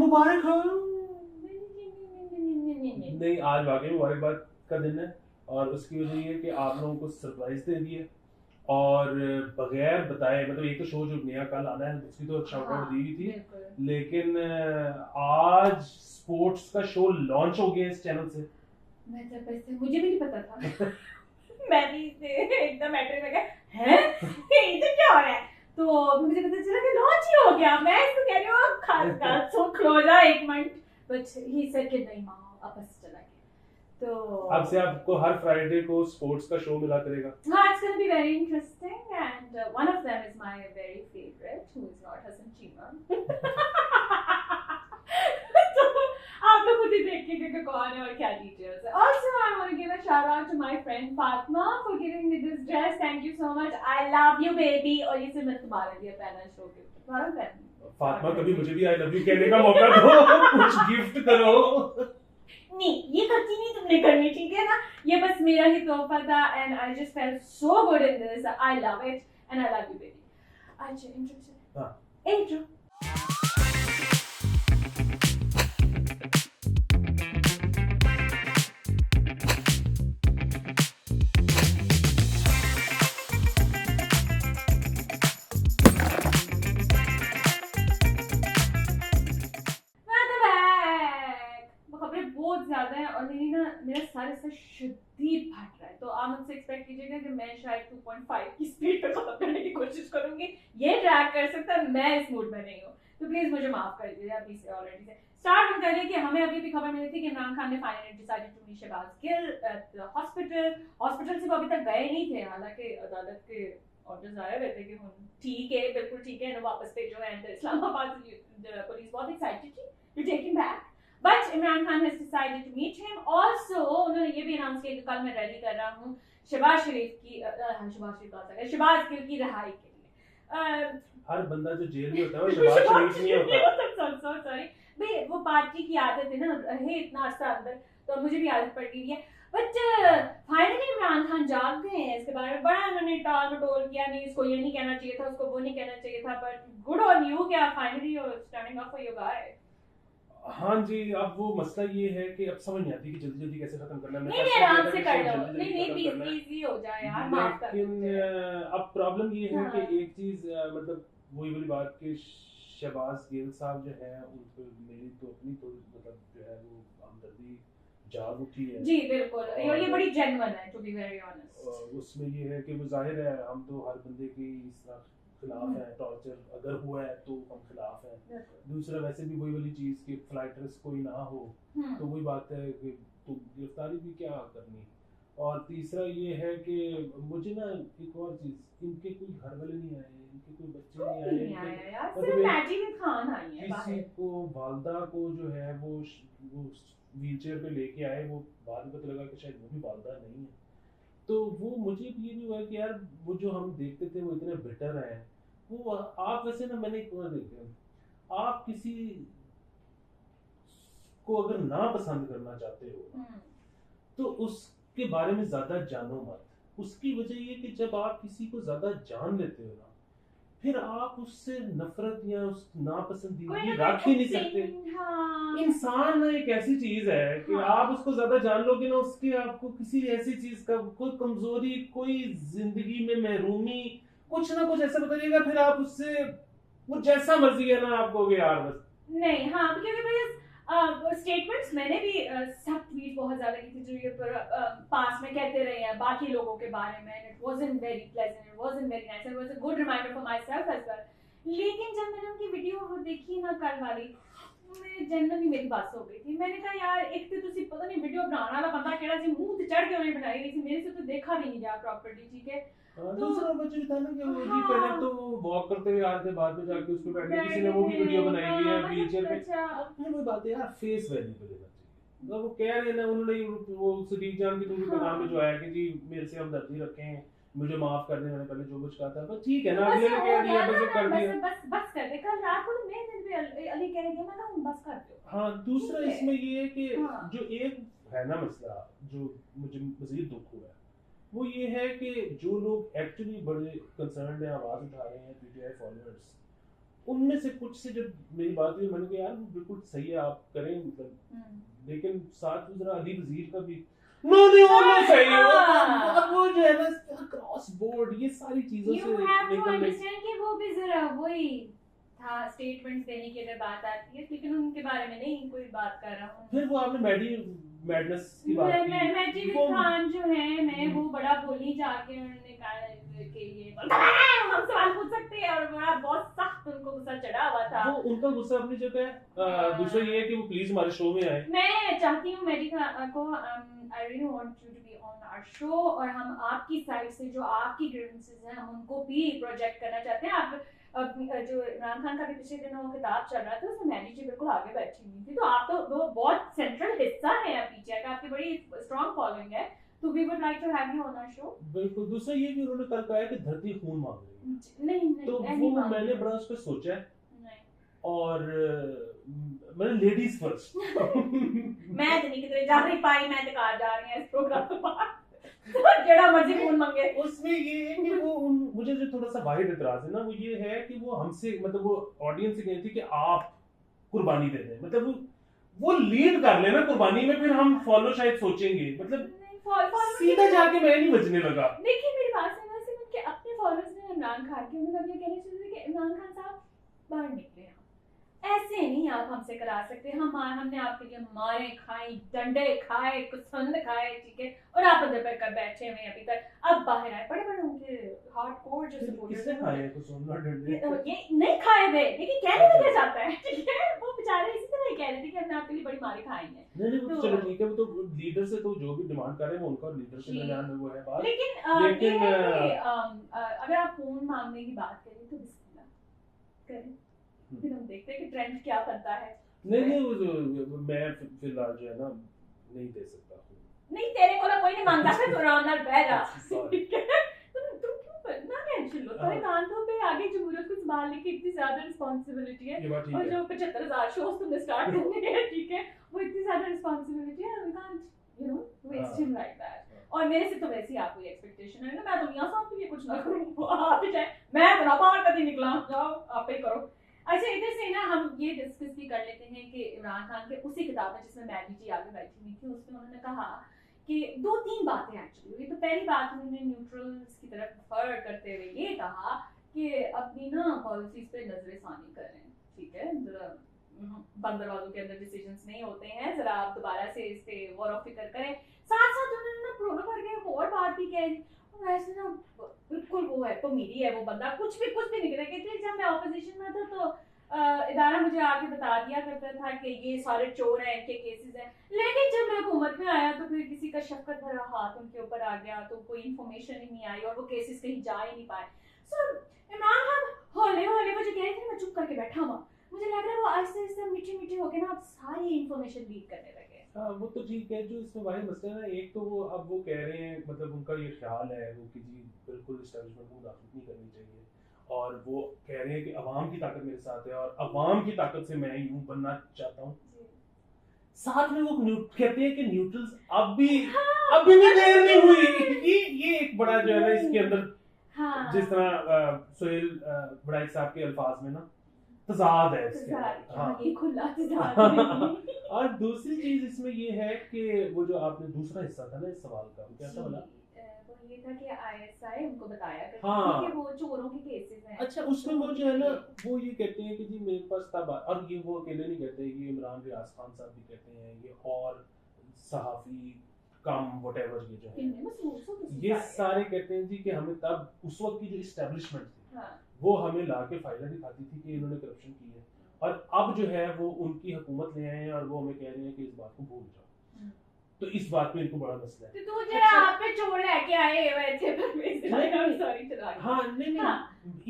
मुबारक हो। नहीं नहीं, आज वाकई मुबारकबाद का दिन है और उसकी वजह ये है कि आप लोगों को सरप्राइज दे दिए और बगैर बताए, मतलब एक तो शो जो नया कल आना है उसकी तो शाउट आउट दी थी, लेकिन आज स्पोर्ट्स का शो लॉन्च हो गया इस चैनल से। मुझे भी नहीं पता था। मैं भी एकदम मैटर में गया है ये तो क्या हो रहा है, तो मुझे पता चला कि लॉन्च ही हो गया। मैं इसको कह रही हूँ खास सो क्लोजा एक मिनट, बट ही सेड कि नहीं माँ वापस चला गया। तो अब से आपको हर फ्राइडे को स्पोर्ट्स का शो मिला करेगा। हाँ, it's going to be very interesting and one of them is my very favorite who is not Hassan Chima। तो आप लोग खुद ही देखिएगा कि कौन है और क्या डिटेल्स है। Also I want to give a shout out to my friend Fatma for giving me this dress. Thank you so much. I love you baby। और ये सिर्फ मैं तुम्हारे लिए पहना शो के ऊपर, तुम्हारा पहन। फातिमा कभी मुझे भी आई लव यू कहने का मौका दो, कुछ गिफ्ट करो। नहीं, ये गलती नहीं तुमने करनी, ठीक है ना। ये बस मेरा ही तोहफा था and I just felt so good in this. I love it and I love you baby। अच्छा इंट्रो। हाँ। इंट्रो। खबरें बहुत ज्यादा है और मेरी ना मेरा सर इससे शदीद फट रहा है, तो आप मुझसे एक्सपेक्ट कीजिएगा कि मैं शायद 2.5 की स्पीड पे खत्म करने की कोशिश करूंगी। ये ट्रैक कर सकता है, मैं इस मूड में नहीं हूँ, तो प्लीज मुझे माफ कर दीजिए अभी से। ऑलरेडी से स्टार्ट हम करें कि हमें अभी भी खबर मिली थी कि इमरान खान ने finally decided to meet Shahbaz Gill at hospital से वो अभी तक गए नहीं थे, हालांकि अदालत के ऑर्डर्स आए हुए थे कि ठीक है, बिल्कुल ठीक है, वापस भेजो। एंड इस्लामाबाद पुलिस बहुत एक्साइटेड थी to take him back, but Imran Khan has decided to meet him। Also उन्होंने ये भी अनाउंस किया कि कल मैं रैली कर रहा हूँ शहबाज गिल की रिहाई के लिए। हर बंदा जो जेल में होता है वो शहबाज शरीफ नहीं होता। सॉरी भाई, वो पार्टी की आदत है ना, रहे इतना अर्सा अंदर, तो मुझे भी आदत पड़ गई है। बट फाइनली इमरान खान जाग गए हैं, इसके बारे में बड़ा उन्होंने टाल मटोल किया, नहीं इसको ये नहीं कहना चाहिए था, उसको वो नहीं कहना चाहिए था, बट गुड ऑन यू कि आप finally you are standing up for your guy. हाँ जी, अब वो मसला ये है कि अब समझ नहीं आती कि जल्दी जल्दी कैसे खत्म करना है। नहीं आराम से कर लो, नहीं प्लीज हो जाए यार, माफ कर। लेकिन अब प्रॉब्लम ये है हाँ। कि एक चीज मतलब वही वाली बात कि शहबाज गिल साहब जो है उनको मेरी तो अपनी तो मतलब जो है वो हमदर्दी जाग उठी है। जी बिल्कुल, और ये बड़ी जेन्युइन है टू बी वेरी ऑनेस्ट। उसमें ये है कि वो जाहिर है हम तो हर बंदे की इस तरह खिलाफ है, टॉर्चर अगर हुआ है तो हम खिलाफ हैं। दूसरा वैसे भी वही वाली चीज कि फ्लाइट रिस्क कोई ना हो, तो वही बात है कि तो गिरफ्तारी भी क्या करनी। और तीसरा ये है कि मुझे ना एक और चीज, इनके कोई घर वाले नहीं आए, इनके कोई बच्चे नहीं आए, किसी को वालदा को जो है वो व्हीलचेयर पे लेके आए, वो बाद में पता लगा कि शायद वो भी वालदा नहीं है। तो वो मुझे ये भी हुआ कि यार वो जो हम देखते थे वो इतने बेटर हैं, वो आप वैसे ना मैंने एक बार देखा, आप किसी को अगर ना पसंद करना चाहते हो तो उसके बारे में ज्यादा जानो मत। उसकी वजह ये कि जब आप किसी को ज्यादा जान लेते हो ना, फिर आप उससे नफरत या उस नापसंदीदगी रख ही नहीं सकते। हाँ। इंसान ना एक ऐसी चीज है कि आप उसको ज्यादा जान लोगे ना, उसके आपको किसी ऐसी चीज का कोई कमजोरी, कोई जिंदगी में महरूमी, कुछ ना कुछ ऐसा बताइएगा, फिर आप उससे वो जैसा मर्जी है ना आप कहोगे यार बस नहीं। हाँ, क्योंकि भैया स्टेटमेंट्स मैंने भी सब ट्वीट बहुत ज्यादा की थी जो ये पास में कहते रहे हैं बाकी लोगों के बारे में, it wasn't very pleasant, it wasn't very nice, it was a good reminder for myself as well. लेकिन जब मैंने उनकी वीडियो देखी ना कल वाली, मैं जनरली मेरी बात हो गई थी। मैंने कहा यार एक तो तुसी पता नहीं वीडियो बनाने वाला बंदा केड़ा सी मुंह ते चढ़ के उन्हें बनाई गई थी, मेरे से तो देखा भी नहीं जा प्रॉपर्ली, ठीक है। दूसरा बच्चे भी था ना कि वो जी पहले तो वॉक करते हुए आ रहे थे, बाद में जाके उसको बैठ के किसी ने वो भी वीडियो बनाई हुई है व्हीलचेयर पे। अब वो बात है यार, फेस वैल्यू पे लेना चाहिए। मतलब वो कह रहे हैं ना, उन्होंने वो सदीक जान की दूरी पैगाम में जो आया कि जी मेरे से हमदर्दी रखें, मुझे माफ कर दें, मैंने पहले जो कुछ कहा था बस ठीक है ना, अगले ने कह दिया बस कर दिया, बस कर दे। कल रात को तो मैं दिन पे अली कह दिया, मैं ना बस कर दो। हाँ, दूसरा इसमें ये है कि जो एक है ना मसला जो मुझे मजीद दुख हुआ है, वो ये है कि जो लोग एक्चुअली बड़े कंसर्न्ड हैं, आवाज उठा रहे हैं, पीटीआई फॉलोअर्स, उनमें से कुछ से जब मेरी बात हुई मैंने कहा यार बिल्कुल सही है आप करें मतलब लेकिन साथ में जरा अली वजीर का भी नहीं होना चाहिए वो जो है ना क्रॉस बोर्ड ये सारी चीजों से निकलने कि वो भी जरा वही था स्टेटमेंट्स देने की अगर बात आती है लेकिन उनके बारे में नहीं कोई बात कर रहा हूँ। फिर वो आपने मैडनेस की बात की मैजिक खान जो है मैं वो बड़ा बोली जाके उन्होंने कहा कि ये हम सवाल पूछ सकते हैं और बड़ा बहुत सख्त उनको गुस्सा चढ़ा हुआ था। वो उनका गुस्सा अपनी जगह है दूसरा ये है कि वो प्लीज हमारे शो में आए। मैं चाहती हूँ मैजिक को I really want you to be on our show और हम आपकी साइड से जो आपकी ग्रीवेंसेस हैं हम उनको भी प्रोजेक्ट करना चाहते हैं। आप जो इमरान खान का भी पिछले दिनों वो किताब चल रहा था उसमें मैडी जी बिल्कुल आगे बैठी हुई थी तो आप तो वो बहुत सेंट्रल हिस्सा है पीछे का आपकी बड़ी स्ट्रांग फॉलोइंग है तो we would like to have you on our show. बिल्कुल दूसरा ये कि उन्होंने कल कहा है कि धरती खून मांग रही है नहीं तो वो मैंने बड़ा उस पर सोचा है और मैंने लेडीज फर्स्ट मैं तो नहीं कितने जा रही पाई मैं तो कार जा रही है इस प्रोग्राम के बाद जड़ा मर्जी खून मांगे। उसमें ये है कि वो मुझे जो थोड़ा सा वाहिद इतराज है ना वो ये है कि वो हमसे मतलब वो ऑडियंस से कहती कि आप कुर्बानी दे दें मतलब वो लीड कर लेना कुर्बानी में फिर हम फॉलो शायद सोचेंगे मतलब सीधा जाके मैं नहीं बचने लगा। देखिए मेरी बात सुनो सिर्फ उनके अपने फॉलोअर्स ने इमरान खान के मतलब ये कहने चाहिए कि इमरान खान साहब बाहर निकले ऐसे नहीं आप हमसे करा सकते हमने आपके लिए मारे खाए डंडे खाए कुसंद खाए ठीक है और आप अंदर पर कर बैठे हुए अभी तक अब बाहर आए बड़े बड़े उनके हार्डकोर जो सपोर्टर्स हैं खाए कुसंद डंडे ये नहीं खाए हुए लेकिन कहने तो क्या जाता है ठीक है वो बेचारे इसी तरह ही कह रहे थे कि हमने आपके लिए बड़ी मारे खाई हैं। नहीं चलो ठीक है वो तो लीडर से तो जो भी डिमांड कर रहे हैं वो उनका लीडर के दरमियान में वो है बात लेकिन अगर आप फोन मांगने की बात करें तो बिस्मिल्लाह करें फिर हम देखते हैं कि ट्रेंड क्या बनता है। नहीं वो मैं फिलहाल जो है ना नहीं दे सकता नहीं तेरे को कोई नहीं मांगता है तो आराम नाल बैठ जा ठीक है तुम क्यों ना टेंशन लो तुम्हारे कांधों पे आगे जमहूरियत को संभालने की इतनी ज्यादा रिस्पांसिबिलिटी है और जो 75,000 शोज तुमने स्टार्ट करने हैं ठीक है वो इतनी ज्यादा रिस्पांसिबिलिटी है we can't you know waste him like that और मेरे से तो वैसे ही आपको एक्सपेक्टेशन है ना मैं तो मियां साहब के लिए कुछ ना करूं आप ही जाए मैं तो ना बाहर कभी निकला जाओ आप ही करो। अच्छा इधर से ना हम ये डिस्कस भी कर लेते हैं कि इमरान खान के उसी किताब में जिसमें मैडी जी आगे बैठी हुई थी उसमें उन्होंने कहा कि 2-3 बातें एक्चुअली हुई। तो पहली बात उन्होंने न्यूट्रल्स की तरफ फर्क करते हुए ये कहा कि अपनी ना पॉलिसीज पे नजरसानी करें ठीक है जरा बंद दरवाजों के अंदर डिसीजंस नहीं होते हैं जरा आप दोबारा से इस पे गौर व फिक्र करें। साथ साथ उन्होंने ना प्रोनो भर के और बात भी कही वैसे ना बिल्कुल वो है तो मेरी है वो बंदा कुछ भी निकले कहते जब मैं ऑपोजिशन में था तो इदारा मुझे आके बता दिया करता था कि ये सारे चोर हैं इनके केसेस हैं लेकिन जब मैं हुकूमत में आया तो फिर किसी का शफकत भरा हाथ उनके ऊपर आ गया तो कोई इन्फॉर्मेशन ही नहीं आई और वो केसेस कहीं जा ही नहीं पाए। सो इमरान खान हौले वो जो कह रहे थे मैं चुप करके बैठा हुआ मुझे लग रहा है वो आहिस्ते आहिस्ते मीठे होके ना अब सारी इन्फॉर्मेशन लीक करने लगे। हाँ वो तो ठीक है जो इसमें भाई मसला है ना एक तो वो अब वो कह रहे हैं मतलब उनका ये ख्याल है वो कि जी बिल्कुल एस्टैब्लिशमेंट को मुदाखलत नहीं करनी चाहिए और वो कह रहे हैं कि अवाम की ताकत मेरे साथ है और अवाम की ताकत से मैं यूं बनना चाहता हूँ। साथ में वो कहते हैं कि न्यूट्रल्स अभी भी देर नहीं हुई ये एक बड़ा जो है ना इसके अंदर जिस तरह सोहेल बड़ाई साहब के अल्फाज में ना तजाद है इसके हाँ ये खुला तजाद और दूसरी चीज इसमें ये है कि वो जो आपने दूसरा हिस्सा था ना इस सवाल का क्या था बोला वो ये था कि आईएसआई उनको बताया करती हाँ थी कि वो चोरों के केसेस हैं। अच्छा उसमें वो जो है ना वो ये कहते हैं कि जी मेरे पास तब और ये वो अकेले नहीं कहते ये इमरान रियाज खान साहब भी कहते हैं ये और सहाफी कम व्हाटएवर ये जो है ये सारे कहते हैं जी कि हमें तब उस वक्त की जो एस्टैब्लिशमेंट थी वो हमें ला के फायदा दिखाती थी कि इन्होंने करप्शन की है और अब जो है वो उनकी हुकूमत ले आए हैं और वो हमें कह रहे हैं कि इस बात को भूल जाओ तो इस बात में इनको बड़ा मसला है। तो तू जरा आप पे चोर लेके आए हुए थे पर सॉरी चला हाँ नहीं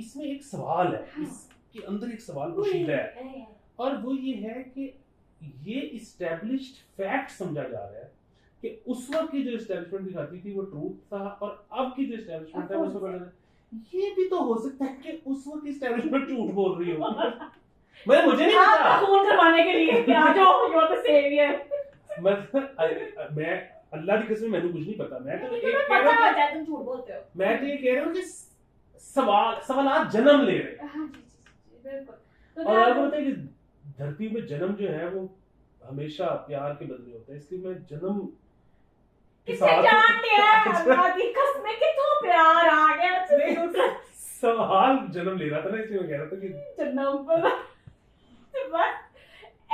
इसमें एक सवाल है इसके अंदर एक सवाल पोशीदा है और वो ये है कि ये एस्टैब्लिश्ड फैक्ट समझा जा रहा है कि उस वक्त की जो एस्टैब्लिशमेंट दिखाती थी वो ट्रूथ था और अब की जो एस्टैब्लिशमेंट है उसको पता ये भी तो हो सकता है कि उस वक्त एस्टैब्लिशमेंट झूठ बोल रही हो मुझे नहीं पता खून करवाने के लिए आ जाओ यू आर द सेवियर मैं अल्लाह की कसम मैंने कुछ नहीं पता मैं तो एक कह रहा हूं तुम झूठ बोलते हो मैं तो ये कह रहा हूं कि सवालात जन्म ले रहे हां जी बिल्कुल तो और आपको पता है कि धरती में जन्म जो है वो हमेशा प्यार के बदले होता है, इसलिए मैं जन्म किससे जानते हैं अल्लाह की कसम कितना प्यार आ गया सवाल जन्म ले रहा था ना, इसलिए मैं कह रहा था कि जन्म पर बस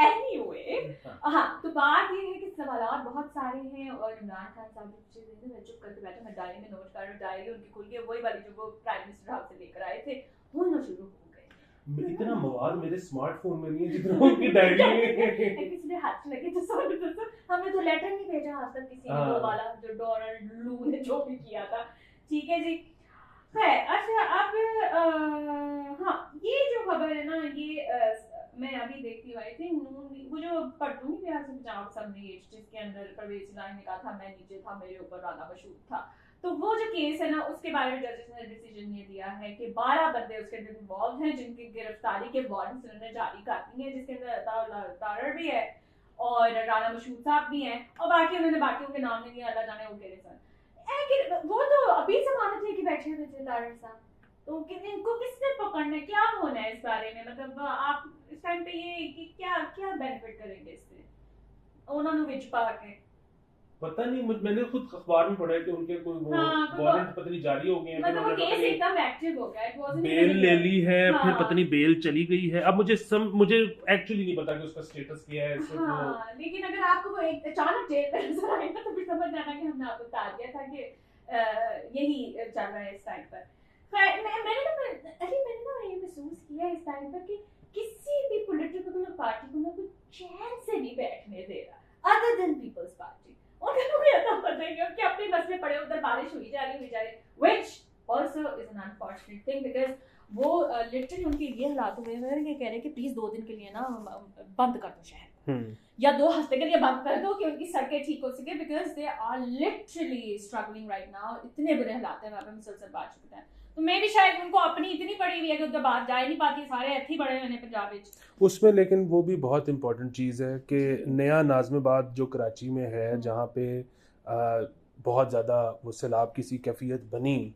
एनीवे। हाँ, तो बात ये है कि सवालात बहुत सारे हैं और इमरान खान साहब की चीजें मैं चुप करके बैठा, मैं डायरी में नोट कर रहा हूँ, डायरी उनकी खुल गई, वही वाली जो वो प्राइम मिनिस्टर हाउस से लेकर आए थे होना शुरू हो गए। इतना मवाद मेरे स्मार्टफोन में नहीं है जितना उनकी डायरी में। किसी ने हाथ लगे तो सो हमने तो लेटर नहीं भेजा आज तक किसी ने, वो वाला जो डोनाल्ड लू ने जो भी किया था। ठीक है जी, है। अच्छा अब हाँ, ये जो खबर है ना, ये मैं अभी देखती हूँ, आई थिंक नून वो जो पटूनी प्यार से पंजाब असम्बली जिसके अंदर परवेज इलाही ने कहा था मैं नीचे था, मेरे ऊपर राना मशहूर था, तो वो जो केस है ना उसके बारे में जजेस ने डिसीजन ये दिया है कि 12 बंदे उसके अंदर इन्वॉल्व हैं जिनकी गिरफ्तारी के वारंट्स उन्होंने जारी कर दी हैं, जिसके अंदर अता तारड़ भी है और राना मशहूर साहब भी हैं और बाकी उन्होंने बाकियों के नाम नहीं लिया, अल्लाह जाने वो केस है। वो तो अभी जमानत लेके बैठे हुए थे तारड़ साहब, तो इनको किसने पकड़ना है, क्या होना है इस बारे में, मतलब आप इस टाइम पे ये कि क्या क्या बेनिफिट करेंगे इससे उन्होंने विच पा के? पता नहीं, मैंने खुद अखबार में पढ़ा है कि उनके कोई वो वारंट पता नहीं जारी हो गए हैं, मतलब वो केस एकदम एक्टिव हो गया, इट वाजंट बेल ले ली है, फिर पता नहीं बेल चली गई है। अब मुझे एक्चुअली नहीं पता कि उसका स्टेटस क्या है। हाँ, लेकिन अगर आपको वो एक अचानक जेल में नजर आए ना तो फिर समझ जाना कि हमने आपको बता दिया था कि यही चल रहा है इस टाइम पर। मैंने ना ये महसूस किया इस टाइम पर कि किसी भी पॉलिटिकल पार्टी को ना कोई चैन से नहीं बैठने दे रहा अदर देन पीपल्स पार्टी। उनको भी ऐसा पता है कि अपने बस में पड़े, उधर बारिश हुई जा रही which also is an unfortunate thing because वो लिटरली उनके ये हालात हुए हैं कि कह रहे हैं कि प्लीज 2 दिन के लिए ना बंद कर दो शहर या 2 हफ्ते के लिए बंद कर दो कि उनकी सड़कें ठीक हो सके because they are literally struggling right now. इतने बुरे हालात हैं वहाँ पे, मुसलसल बात चुके हैं, तो मैं भी शायद उनको अपनी इतनी पड़ी हुई है कि उधर बात जा ही नहीं पाती, सारे ऐसे ही बड़े हुए हैं पंजाब विच उसमें। लेकिन वो भी बहुत इंपॉर्टेंट चीज़ है कि नया नाज़िमाबाद जो कराची में है जहाँ पे बहुत ज़्यादा वो सैलाब की सी कैफियत बनी,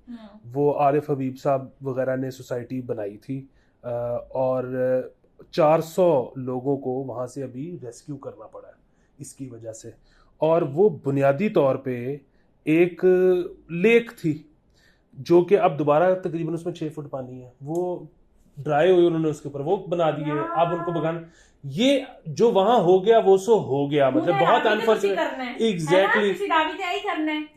वो आरिफ हबीब साहब वगैरह ने सोसाइटी बनाई थी और 400 लोगों को वहाँ से अभी रेस्क्यू करना पड़ा है इसकी वजह से। और वो बुनियादी तौर पे एक लेक थी जो कि अब दोबारा तकरीबन उसमें 6 फुट पानी है, वो ड्राई हुई, उन्होंने उसके ऊपर वो बना दिए, अब उनको बगान ये जो वहां हो गया वो सो हो गया, मतलब बहुत अनफॉर्चुनेट। एग्जैक्टली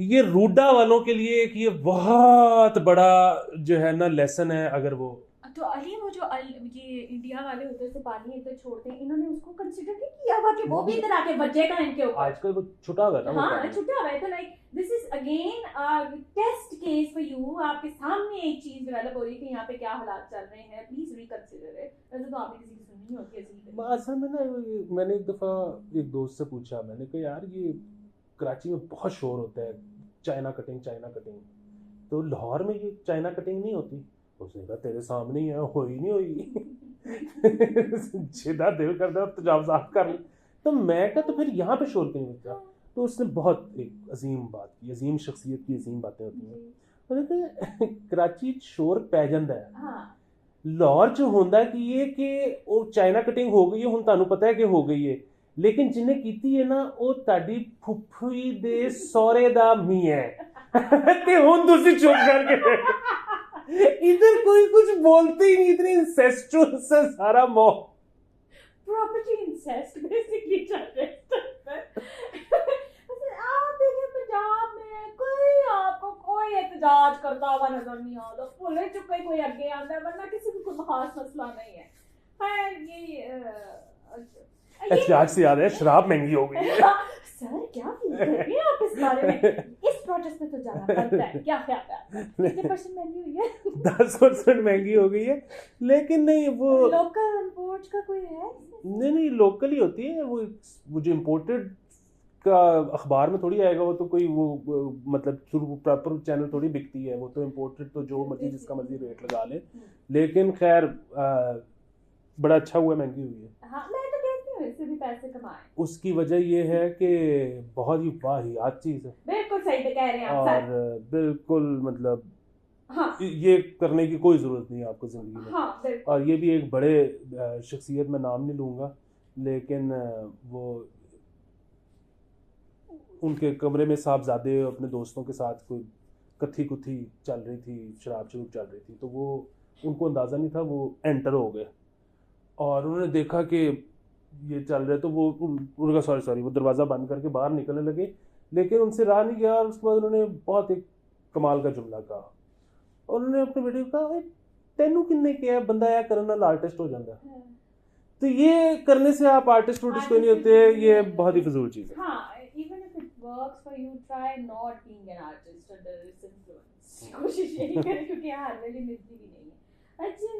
ये रूडा वालों के लिए कि ये बहुत बड़ा जो है ना लेसन है। अगर वो तो अली वो जो ये इंडिया वाले उधर से पानी इधर छोड़ते हैं, इन्होंने उसको कंसीडर नहीं किया हुआ कि वो भी इधर आके बचेगा इनके ऊपर। आजकल वो छुटा हुआ है ना, हाँ छुटा हुआ है, तो like this is again test case for you. आपके सामने एक चीज डेवलप हो रही है कि यहाँ पे क्या हालात चल रहे हैं, प्लीज रिकंसीडर इट। वैसे तो आपने किसी की सुनी नहीं होती ऐसी। असल में ना मैंने एक दफा एक दोस्त से पूछा, मैंने कहा यार ये कराची में बहुत शोर होता है चाइना कटिंग, तो लाहौर में ये चाइना कटिंग नहीं होती? उसने कहा तेरे सामने ही है, हो ही नहीं हुई। सीधा दिल कर दो तजावजात कर। तो मैं कहा तो फिर यहाँ पे शोर क्यों होता? तो उसने बहुत एक अजीम बात की, अजीम शख्सियत की अजीम बातें होती हैं। उन्होंने कहा कराची शोर पै जाता है, लाहौर च होंदा कि ये कि वो चाइना कटिंग हो गई है, हुण तुहानू पता है कि हो गई है, लेकिन जिन्हें कीती है ना वो तुहाडी फुफी दे सौरे दा मी है ते हुण तुसीं चुप करके इधर कोई कुछ बोलते ही नहीं, इतने इंसेस्टुअस है सारा प्रॉपर्टी इंसेस्ट बेसिकली चल रहा है। आप देखिए पंजाब में कोई आपको कोई एहतजाज करता हुआ नजर नहीं आता, पुलिस चुप कोई आगे आता है, वरना किसी को कोई खास मसला नहीं है। एहतजाज से याद है शराब महंगी हो गई है। सर क्या फील कर रहे हैं आप इस बारे में? इस प्रोटेस्ट में तो जाना पड़ता है, क्या ख्याल है? कितने परसेंट महंगी हुई है? 10% महंगी हो गई है, लेकिन नहीं वो लोकल इंपोर्ट का कोई है? नहीं लोकल ही होती है वो जो इम्पोर्टेड का अखबार में थोड़ी आएगा, वो तो कोई वो मतलब थ्रू प्रॉपर चैनल थोड़ी बिकती है, वो तो इम्पोर्टेड तो जो मर्जी जिसका मर्जी रेट लगा ले। लेकिन खैर बड़ा अच्छा हुआ महंगी हुई है। हाँ, मैं तो कहती हूँ इससे भी पैसे कमाएं। उसकी वजह ये है कि बहुत ही वाहियात चीज़ है। बिल्कुल सही कह रहे हैं आप और बिल्कुल मतलब हाँ, ये करने की कोई ज़रूरत नहीं है आपको ज़िंदगी में। हाँ, बिल्कुल। और ये भी एक बड़े शख्सियत, में नाम नहीं लूँगा, लेकिन वो उनके कमरे में साहबजादे अपने दोस्तों के साथ कोई कथी कुथी चल रही थी, शराब चल रही थी, तो वो उनको अंदाज़ा नहीं था, वो एंटर हो गए और उन्होंने देखा कि ये चल रहे, तो वो उनका सॉरी वो दरवाज़ा बंद करके बाहर निकलने लगे, लेकिन उनसे रहा नहीं गया। और उसके बाद उन्होंने बहुत एक कमाल का जुमला कहा और उन्होंने अपने बेटे को कहा, तेनू किन्ने किया, बंदा यह करने नाल आर्टिस्ट हो जाता है। तो ये करने से आप आर्टिस्ट कोई नहीं होते, ये बहुत ही फजूल चीज़ है। हाँ, even if it works for you, try not being an artist under its influence। कोशिश यही करें, क्योंकि यार मेरी मिलती भी नहीं है। अच्छा,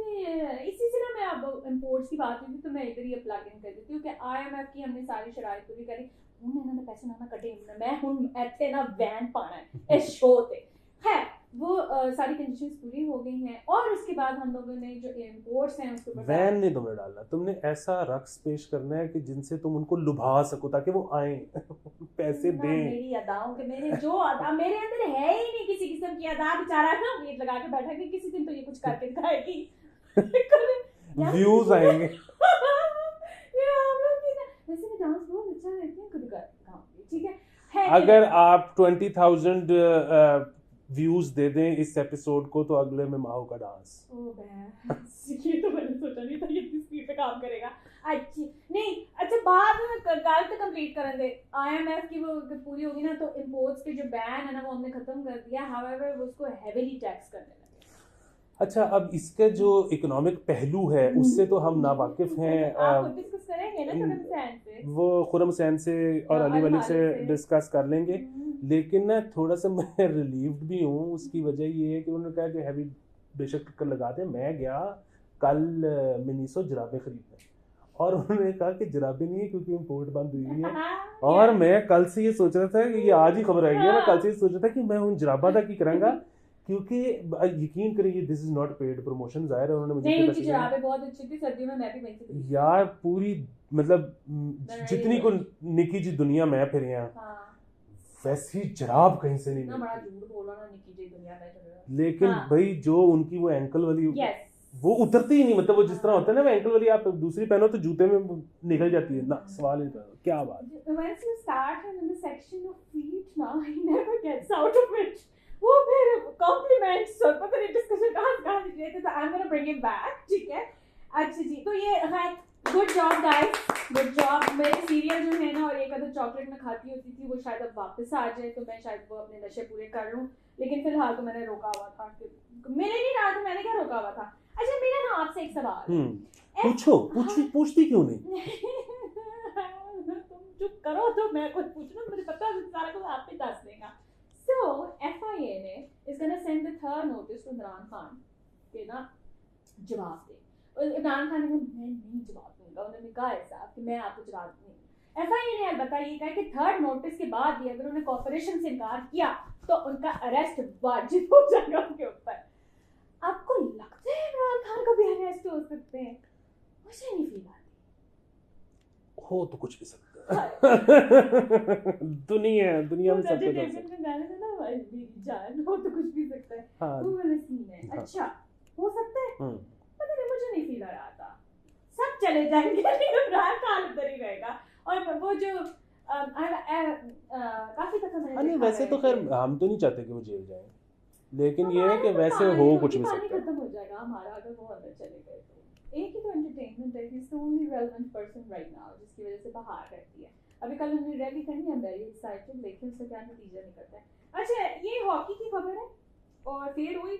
इसी से ना मैं अब इंपोर्ट्स की बात हुई थी, तो मैं इधर ही प्लग इन कर देती हूँ कि IMF की हमने सारी शराइत पूरी करी, उन्होंने पैसे ना कटे, मैं हुण इत्थे ना वैन पाना है इस शो ते है, वो सारी कंडीशंस पूरी हो गई हैं। और उसके बाद हम लोगों ने जो इंपोर्ट्स हैं उसके ऊपर वैन नहीं तुमने डालना, तुमने ऐसा रक्स पेश करना है कि जिनसे तुम उनको लुभा सको, ताकि वो आए पैसे दें। मेरी अदाओं के मेरे जो अदा मेरे अंदर है ही नहीं किसी किस्म की अदा, बेचारा ना उम्मीद लगा के बैठा कि किसी दिन तो ये कुछ करके दिखाएगी। व्यूज आएंगे। वैसे मैं डांस बहुत अच्छा करती हूँ, कभी गाऊंगी, ठीक है। अगर आप 20,000 व्यूज दे दें इस एपिसोड को, तो अगले में माहो का डांस। ये तो मैंने सोचा नहीं था ये इतनी स्पीड पे काम करेगा। अच्छी नहीं, अच्छा बाद में गाल तो कंप्लीट कर दे। IMF की वो पूरी होगी ना, तो इंपोर्ट्स के जो बैन है ना वो हमने खत्म कर दिया। हाउएवर वो उसको हेवीली टैक्स करने लगे। अच्छा, अब इसका जो इकोनॉमिक पहलू है उससे तो हम नावाकिफ हैं। आप डिस्कस करेंगे ना खुरम हुसैन से, वो खुरम हुसैन से और अली मलिक से डिस्कस कर लेंगे। लेकिन ना थोड़ा सा मैं रिलीव्ड भी हूँ। उसकी वजह ये है कि उन्होंने कहा कि हैवी बेशक टक्कर लगा दें। मैं गया कल मिनीसो जराबें खरीदने, और उन्होंने कहा कि जराबें नहीं है क्योंकि इम्पोर्ट बंद हुई है। और मैं कल से ये सोच रहा था कि ये आज ही खबर आई है, मैं कल से ये सोच रहा था कि मैं उन जराबा का की करांगा, क्योंकि यकीन करिए this is not paid promotion. जाहिर है उन्होंने मुझे नहीं, उनकी जराबें बहुत अच्छी थी, सर्दियों में मैं भी वहीं से खरीदी यार। पूरी मतलब जितनी को निकी जी दुनिया में फिरे हैं, वैसी जराब कहीं से नहीं मिलती। बड़ा झूठ बोला ना, निकी जी दुनिया में। लेकिन भाई जो उनकी वो एंकल वाली वो उतरती ही नहीं, मतलब वो जिस तरह होता है ना, वो एंकल वाली आप दूसरी पहनो तो जूते में निकल जाती है ना, सवाल ही नहीं। क्या बात। Once you start in the section of feet now, he never gets out of it. वो फिर कॉम्प्लीमेंट्स और पता नहीं डिस्कशन कहाँ से लेते थे। I'm gonna bring him back, ठीक है। अच्छा जी, तो ये है good job guys, good job. मेरे सीरियल जो है ना, और एक अदर चॉकलेट में खाती होती थी, वो शायद अब वापस आ जाए, तो मैं शायद वो अपने नशे पूरे कर लूँ। लेकिन फिलहाल तो मैंने रोका हुआ था, मेरे नहीं रहा था, मैंने क्या रोका हुआ था। अच्छा, मेरा ना आपसे एक सवाल, पूछो। पूछती क्यों नहीं? तुम चुप करो तो मैं कुछ पूछूं, मुझे पता है सारा कुछ आप पे दस देगा। So FIA ने is gonna send the third notice to Imran Khan के ना जवाब दे। और इमरान खान ने कहा मैं नहीं जवाब दूंगा। उन्होंने कहा ऐसा कि मैं आपको जवाब नहीं। FIA ने अलबत्ता ये कहा कि थर्ड नोटिस के बाद भी अगर उन्होंने कॉपरेशन से इनकार किया तो उनका अरेस्ट वाजिब हो जाएगा उनके ऊपर। आपको लगता है इमरान खान को भी अरेस्ट हो सकते हैं? मुझे नहीं फील आती। हो तो कुछ भी सकता है। दुनिया में सब कुछ हो सकता है। गाने में ना मेरी जान, हो तो कुछ भी सकता है। हाँ। वो वाला सीन है। अच्छा, हो सकता है, पता नहीं, मुझे नहीं फील आ रहा था। सब चले जाएंगे लेकिन इमरान खान उधर ही रहेगा। और वो जो काफी दफा मैंने नहीं, वैसे तो खैर हम तो नहीं चाहते कि वो जेल जाए, लेकिन ये है कि वैसे हो कुछ भी सकता है। खत्म हो जाएगा हमारा अगर वो अंदर चले गए तो। एक ही तो एंटरटेनमेंट है, he is the only relevant person right now, जिसकी वजह से बाहर रहती है। अभी कल उन्होंने रैली करनी है, वेरी एक्साइटेड, लेकिन उसका क्या नतीजा निकलता है। अच्छा, ये हॉकी की खबर है, और फिर हुई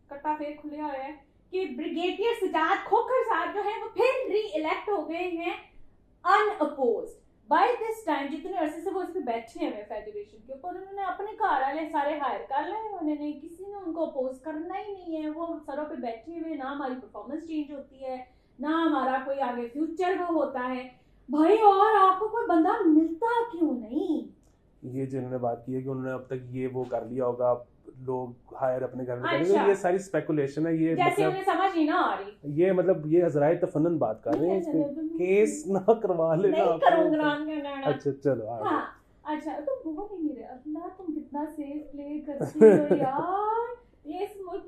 कट्टा फिर खुले आया है कि ब्रिगेडियर सजाद खोखर साहब जो है वो फिर री इलेक्ट हो गए हैं अनअपोज्ड। बाय दिस टाइम जितने अरसे से वो इस पे बैठे हैं फेडरेशन के ऊपर, उन्होंने अपने घर वाले सारे हायर कर लिए, उन्होंने किसी ने उनको अपोज करना ही नहीं है। वो सरों पे बैठे हुए, ना हमारी परफॉर्मेंस चेंज होती है, ना हमारा कोई आगे फ्यूचर वो होता है भाई। और आपको कोई बंदा मिलता क्यों नहीं? ये जिन्होंने बात की है कि उन्होंने अब तक ये वो कर लिया होगा, लोग हायर अपने घर में अच्छा। करेंगे, ये सारी स्पेकुलेशन है। ये जैसे मतलब उन्हें समझ ही ना आ रही। ये मतलब ये हज़राए तफन्नन बात कर रहे हैं, केस ना करवा लेना। नहीं करूंगा। अच्छा चलो। हाँ, अच्छा, तुम बोल ही नहीं रहे। अल्लाह, तुम कितना सेफ प्ले करती हो यार। ये इस मुल्क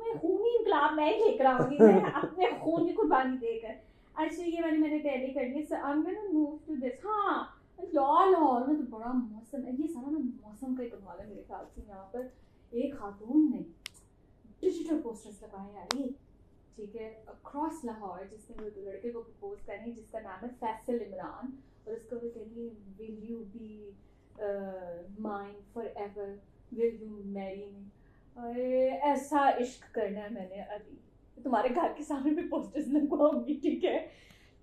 इनकलाब मैं ही लेकर आऊंगी, मैं अपने खून की कुर्बानी देकर। अच्छा ये मैंने तैयारी कर ली, so I am gonna move to this. हाँ लाहौर में तो बड़ा मौसम है, ये सारा ना मौसम का ही कमाल है मेरे ख्याल से। यहाँ पर एक खातून ने डिजिटल पोस्टर्स लगाए यार ये, ठीक है, अक्रॉस लाहौर, जिसमें वो लड़के को प्रपोज कर रही है जिसका नाम है फैसल इमरान, और उसको वो कह रही है will you be mine forever, will you marry me. अरे ऐसा इश्क करना है मैंने अभी, तुम्हारे घर के सामने भी पोस्टर्स लगवाऊंगी, ठीक है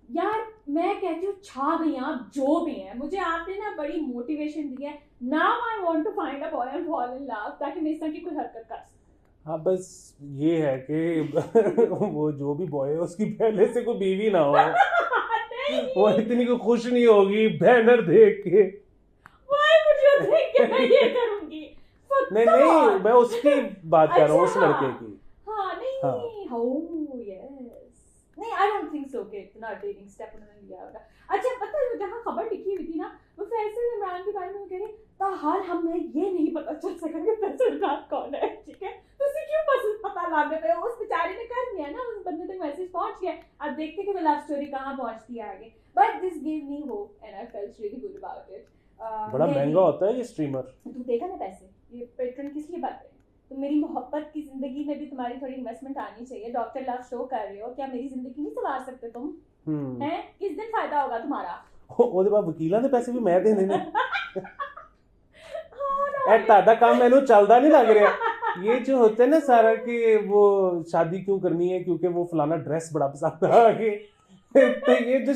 यार। मैं कहती हूँ छा गई आप जो भी हैं, मुझे आपने ना बड़ी मोटिवेशन दी है। Now I want to find a boy and fall in love, ताकि मैं इस तरह की कोई हरकत कर सकूं। हाँ बस ये है कि वो जो भी बॉय है उसकी पहले से कोई बीवी ना हो, वो इतनी को खुश नहीं होगी बैनर देख के। Why would you think कि मैं ये करूंगी? नहीं मैं उसकी बात कर रहा हूँ, उस लड़के की। हाँ नहीं, oh yes, नहीं I don't think so कि इतना डेटिंग स्टेप उन्होंने लिया होगा। अच्छा पता है जहाँ खबर लिखी हुई थी ना, वो फैसल इमरान के बारे में वो कह रहे ताहाल हमें ये नहीं पता चल सका कि फैसल इमरान कौन है, ठीक है, तो उसे क्यों पता लगा पे उस बेचारे ने कर दिया ना, उस बंदे तक मैसेज पहुंच गया। अब देखते कि वो लव स्टोरी कहाँ पहुंचती है आगे, but this give me hope and I felt really good about it. बड़ा महंगा होता है ये स्ट्रीमर, तू देखा ना पैसे, ये पेट्रन किस लिए बात है? तो मेरी मोहब्बत की जिंदगी में भी तुम्हारी थोड़ी इन्वेस्टमेंट आनी चाहिए। डॉक्टर लव शो कर रहे हो, क्या मेरी जिंदगी नहीं संवार सकते तुम? हैं किस दिन फायदा होगा तुम्हारा? ਉਹਦੇ ਬਾਅਦ ਵਕੀਲਾਂ ਦੇ ਪੈਸੇ ਵੀ ਮੈਂ ਦੇਣੇ ਨੇ। ਇਹ ਤੁਹਾਡਾ ਕੰਮ ਮੈਨੂੰ ਚੱਲਦਾ नहीं लग रहा। ये जो होता है ना सारा कि वो शादी क्यों करनी है क्योंकि वो फलाना ड्रेस बड़ा पसंद आ गए, तो ये जो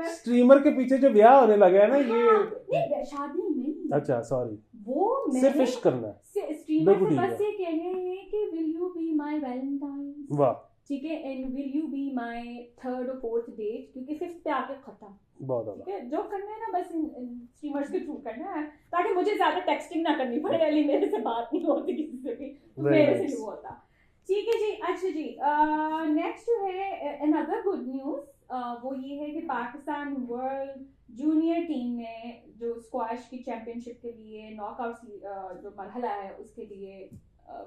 स्ट्रीमर के पीछे जो ब्याह होने लगा है ना, ये शादी नहीं, अच्छा सॉरी, वो सिर्फ इश्क करना है। स्ट्रीमर से बस ये कहने हैं कि will you be my Valentine, वाह ठीक है, and will you be my third और फोर्थ डेट, क्योंकि फिफ्थ पे आके खत्म। बहुत ठीक है, जो करना है ना बस स्ट्रीमर्स के थ्रू करना है, ताकि मुझे ज्यादा टेक्सटिंग ना करनी पड़े। अली मेरे से बात नहीं होती किसी से भी, तो मेरे से नहीं होता, ठीक है जी। अच्छा जी नेक्स्ट जो है अनदर गुड न्यूज, वो ये है कि पाकिस्तान वर्ल्ड जूनियर टीम ने जो स्क्वैश की चैंपियनशिप के लिए नॉकआउट जो मरहला है उसके लिए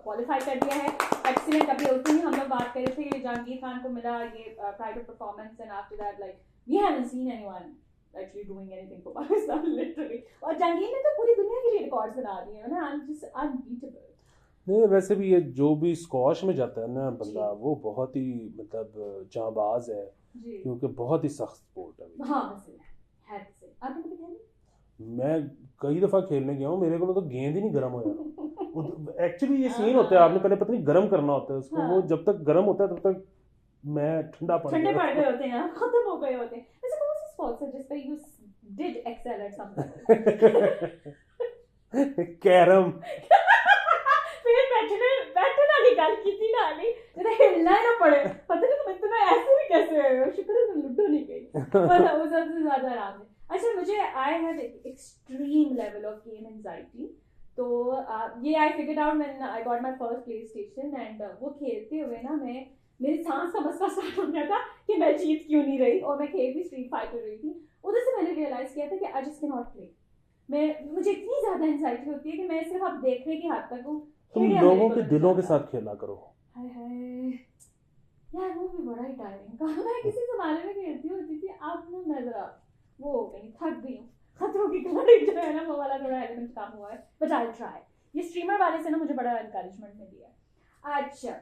क्वालिफाई कर दिया है। एक्सीलेंट। अभी उस दिन हम लोग बात कर रहे थे कि जहांगीर खान को मिला ये private performance, and after that like we haven't seen anyone actually doing anything for Pakistan literally, और जहांगीर ने तो पूरी दुनिया के लिए रिकॉर्ड्स बना दिए हैं ना, just unbeatable। नहीं वैसे भी ये जो भी स्क्वॉश में जाता है ना बंदा, वो बहुत ही मतलब जांबाज है, क्योंकि बहुत ही सख्त स्पोर्ट है। हाँ है से आपने कभी खेली? मैं कई दफा खेलने गया हूँ, मेरे को तो गेंद ही नहीं गर्म होया। एक्चुअली ये सीन होता है, आपने पहले पता नहीं गर्म करना होता है उसको, वो जब तक गर्म होता है तब तक मैं ठंडा पड़ गए होते हैं, खत्म हो गए होते हैं। वैसे कौन सी स्पोर्ट्स है जिस पे you did Excel eight something? Carrom. फिर बैठना निकाल किसी ना नहीं, तेरा हिलना ही ना पड़े, पता नहीं तुम इतना ऐसे भी कैसे हो, शुक्र है तुम लूडो नहीं गई, पर वो सबसे ज्यादा आराम है। अच्छा मुझे I have extreme level of game anxiety, तो ये I figured out when I got my first play station, and वो खेलते हुए ना मेरी सांस का मसला स्टार्ट हो गया था कि मैं जीत क्यों नहीं रही, और मैं खेल भी स्ट्रीट फाइटर रही थी। उधर से मैंने रियलाइज किया था कि I just can not play. मुझे इतनी ज्यादा एंजाइटी होती है कि मैं सिर्फ अब देखने की हद तक हूँ। तुम लोगों के दिलों के साथ खेला करो। हाय यार वो भी बड़ा ही टायरिंग काम है। किसी जमाने में खेलती होती थी, अब ना नजर आ वो हो गई, थक गई हूँ। खतरों की खिलाड़ी जो है ना, वो वाला थोड़ा एलिमेंट कम हुआ है, बट आई ट्राई। ये स्ट्रीमर वाले से ना मुझे बड़ा एनकरेजमेंट मिली है। अच्छा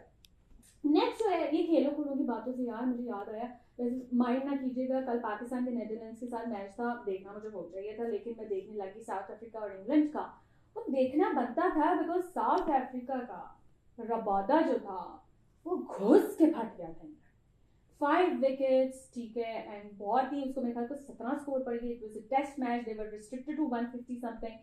नेक्स्ट जो है ये खेलों कूदों की बातों से यार मुझे याद आया, माइंड ना कीजिएगा, कल पाकिस्तान के नेदरलैंड्स के साथ मैच था, देखना मुझे हो चाहिए था, लेकिन मैं देखने लगी साउथ अफ्रीका और इंग्लैंड का। वो देखना बनता था बिकॉज साउथ अफ्रीका का रबादा जो था वो घुस के फट गया था। 5 विकेट्स, ठीक है, एंड बहुत ही उसको मेरे ख्याल को 17 स्कोर पड़ गई। It was a test match, they were restricted to 150 something,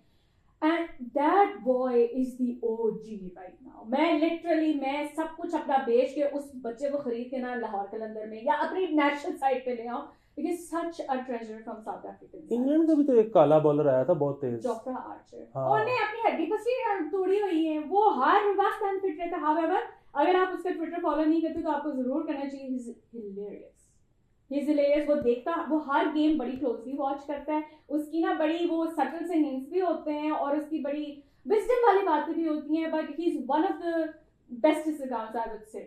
and that boy is the OG right now। मैं सब कुछ अपना बेच के उस बच्चे को खरीद के ना लाहौर कलंदर में या अपनी नेशनल साइड पे ले आऊं, because such a treasure from South African। England का भी तो एक काला बॉलर आया था बहुत तेज, जोफ्रा आर्चर। उन्होंने अपनी हड्डी पसली तोड़ी हुई है, वो हर वक्त अनफिट रहता है। हाउएवर अगर आप उसका ट्विटर फॉलो नहीं करते तो आपको जरूर करना चाहिए। He is hilarious. वो देखता, वो हर गेम बड़ी क्लोजली वॉच करता है, उसकी ना बड़ी वो सटल से हिंट्स भी होते हैं और उसकी बड़ी विजडम वाली बातें भी होती हैं, but he is one of the best Instagram I would say,